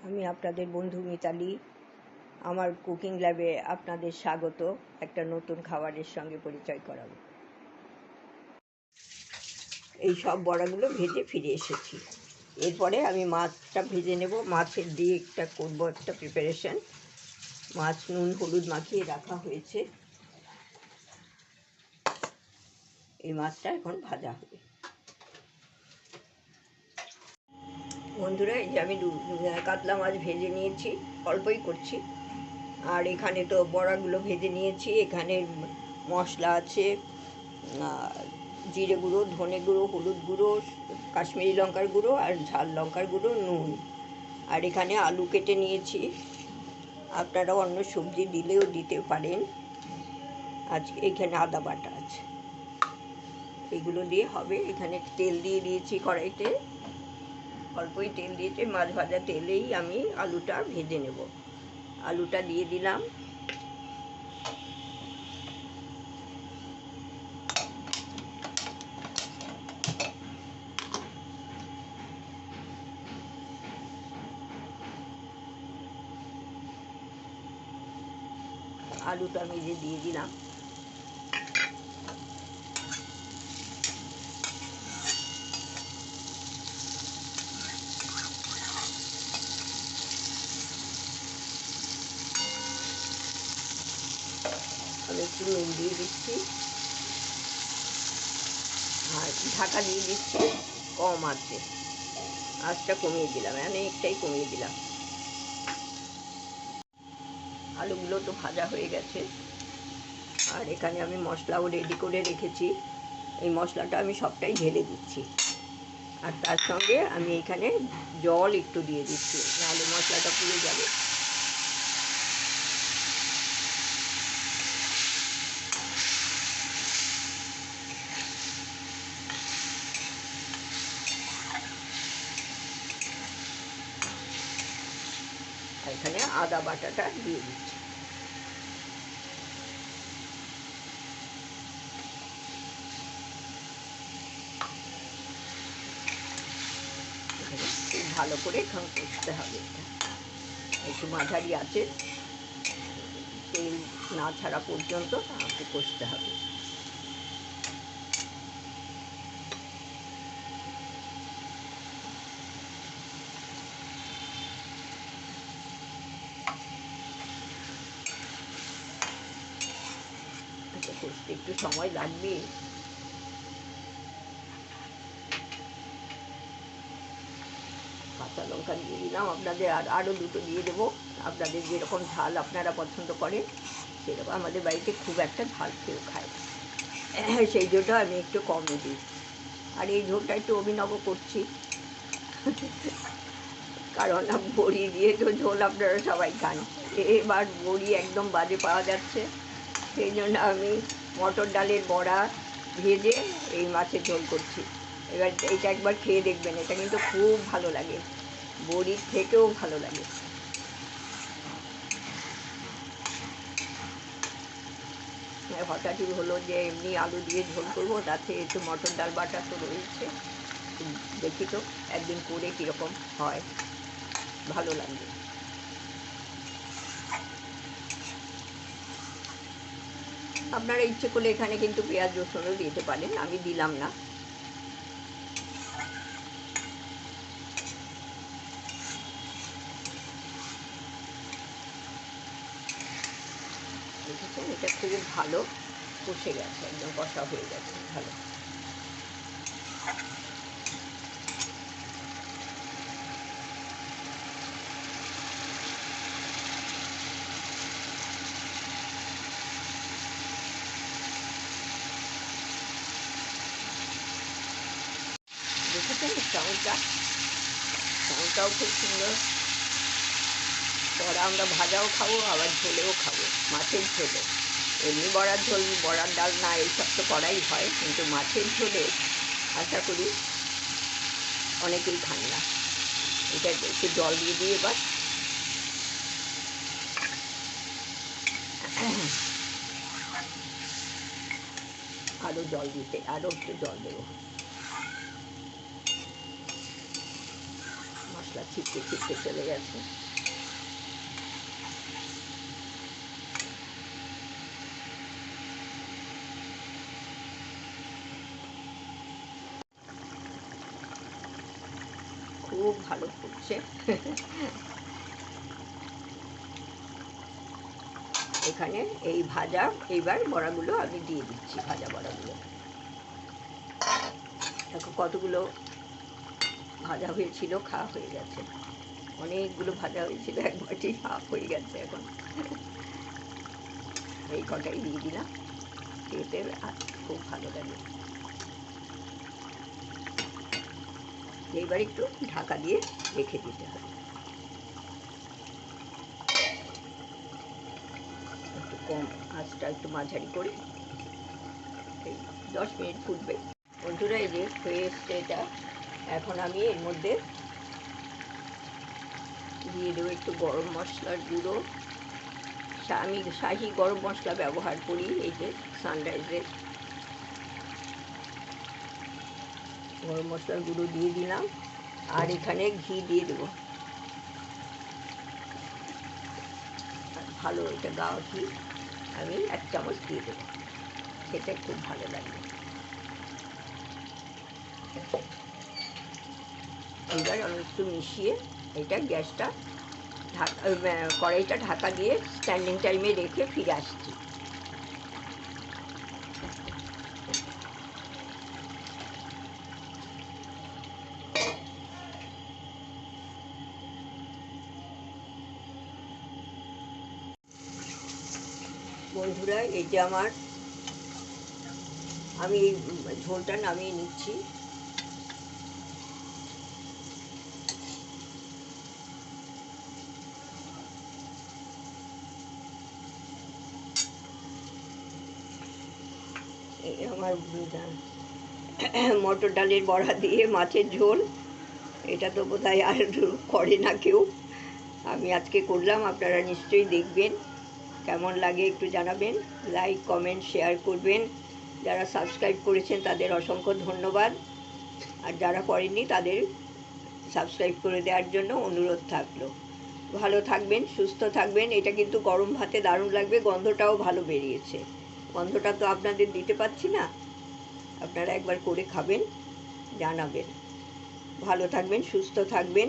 আমি আপনাদের বন্ধু মিতালি। আমার কুকিং ল্যাবে আপনাদের স্বাগত। একটা নতুন খাবারের সঙ্গে পরিচয় করাবো। এই সব বড়াগুলো ভেজে ফিরে এসেছি। এরপরে আমি মাছটা ভেজে নেব। মাছের দিয়ে একটা করবো একটা প্রিপারেশন। মাছ নুন হলুদ মাখিয়ে রাখা হয়েছে। এই মাছটা এখন ভাজা হবে। বন্ধুরা, এই যে আমি কাতলা মাছ ভেজে নিয়েছি, অল্পই করছি। আর এখানে তো বড়াগুলো ভেজে নিয়েছি। এখানে মশলা আছে, জিরে গুঁড়ো, ধনে গুঁড়ো, হলুদ গুঁড়ো, কাশ্মীরি লঙ্কার গুঁড়ো আর ঝাল লঙ্কার গুঁড়ো, নুন। আর এখানে আলু কেটে নিয়েছি। আপনারা অন্য সবজি দিলেও দিতে পারেন। আজকে এখানে আদা বাটা আছে, এগুলো দিয়ে হবে। এখানে তেল দিয়ে দিয়েছি কড়াইতে, অল্পই তেল দিয়েছি। মাছ ভাজা তেলেই আমি আলুটা ভেজে নেব। আলুটা দিয়ে দিলাম। আলুটা আমি যে দিয়ে দিলাম। আমি একটু নুন দিয়ে দিচ্ছি আর ঢাকা দিয়ে দিচ্ছি কম আছে। আঁচটা কমিয়ে দিলাম, অনেকটাই কমিয়ে দিলাম। আলুগুলো তো ভাজা হয়ে গেছে। আর এখানে আমি মশলাও রেডি করে রেখেছি। এই মশলাটা আমি সবটাই ঢেলে দিচ্ছি। আর তার সঙ্গে আমি এখানে জল একটু দিয়ে দিচ্ছি, নাহলে মশলাটা পুড়ে যাবে। আর এখানে আদা বাটাটা দিয়ে দিচ্ছি। খুব ভালো করে এখন কষতে হবে। এটা একটু মাঝারি আছে, তেল না ছাড়া পর্যন্ত আমাকে কষতে হবে। এটা কষতে একটু সময় লাগবে। কাঁচা লঙ্কা দিয়ে দিলাম। আপনাদের আরও দুটো দিয়ে দেবো। আপনাদের যেরকম ঝাল আপনারা পছন্দ করেন সেরকম। আমাদের বাড়িতে খুব একটা ঝাল কেউ খায় না, সেই জন্য আমি একটু কমই দিই। আর এই ঝোলটা একটু অভিনব করছি, কারণ বড়ি দিয়ে তো ঝোল আপনারা সবাই খান। এবার বড়ি একদম বাজে পাওয়া যাচ্ছে, সেই জন্য আমি মটর ডালের বড়া ভেজে এই মাছের ঝোল করছি। এবার এইটা একবার খেয়ে দেখবেন, এটা কিন্তু খুব ভালো লাগে, বড়ির থেকেও ভালো লাগে। হঠাৎই হলো যে এমনি আলু দিয়ে ঝোল করবো, তাতে একটু মটর ডাল বাটা তো রয়েছে। দেখি তো একদিন করে কীরকম হয়, ভালো লাগবে। আপনারা ইচ্ছে করলে এখানে কিন্তু পেঁয়াজ রসুনও দিতে পারেন, আমি দিলাম না। দেখেছেন, এটা খুব ভালো কষে গেছে, একদম কষা হয়ে গেছে ভালো। দেখেছেন সাউন্ডটাও খুব সুন্দর। বড়া আমরা ভাজাও খাবো, আবার ঝোলেও খাবো, মাছের ঝোলে। এমনি বড়ার ঝোল, বড়ার ডাল না, এইসব তো করাই হয়, কিন্তু মাছের ঝোলে আশা করি অনেকেই খান না। এটা একটু জল দিয়ে দিই এবার। আরও জল দিতে, আরও একটু জল দেবো। মশলা ছিটকে ছিটকে চলে গেছে। খুব ভালো ফুটছে। এখানে এই ভাজা এইবার বড়াগুলো আমি দিয়ে দিচ্ছি। ভাজা বড়াগুলো দেখো কতগুলো ভাজা হয়েছিল, খাওয়া হয়ে গেছে। অনেকগুলো ভাজা হয়েছিল, এক বাটি হাফ হয়ে গেছে এখন। এই কটাই দিয়ে দিলাম, খেতে খুব ভালো লাগে। এইবার একটু ঢাকা দিয়ে রেখে দিতে হবে। একটু কম আঁচটা একটু মাঝারি করে এই 10 মিনিট ফুটবে। বন্ধুরা এই যে হয়ে এসছে এটা। এখন আমি এর মধ্যে দিয়ে দেবো একটু গরম মশলার গুঁড়ো। আমি শাহি গরম মশলা ব্যবহার করি, এই যে সানরাইজের গরম মশলার গুঁড়ো দিয়ে দিলাম। আর এখানে ঘি দিয়ে দেবো, ভালো এটা গাওয়া ঘি আমি 1 চামচ দিয়ে দেবো, খেতে খুব ভালো লাগবে। এবার আমি একটু মিশিয়ে এটা গ্যাসটা কড়াইটা ঢাকা দিয়ে স্ট্যান্ডিং টাইমে রেখে ফিরে আসছি। বন্ধুরা এই যে আমি এই ঝোলটা নামিয়ে নিচ্ছি। এই আমার মটর ডালের বড়া দিয়ে মাছের ঝোল, এটা তো বোধহয় আর করে না কেউ, আমি আজকে করলাম। আপনারা নিশ্চয়ই দেখবেন, কেমন লাগে একটু জানাবেন। লাইক কমেন্ট শেয়ার করবেন। যারা সাবস্ক্রাইব করেছেন তাদের অসংখ্য ধন্যবাদ, আর যারা করেননি তাদের সাবস্ক্রাইব করে দেওয়ার জন্য অনুরোধ থাকলো। ভালো থাকবেন, সুস্থ থাকবেন। এটা কিন্তু গরম ভাতে দারুণ লাগবে, গন্ধটাও ভালো বেরিয়েছে। গন্ধটা তো আপনাদের দিতে পারছি না, আপনারা একবার করে খাবেন, জানাবেন। ভালো থাকবেন, সুস্থ থাকবেন।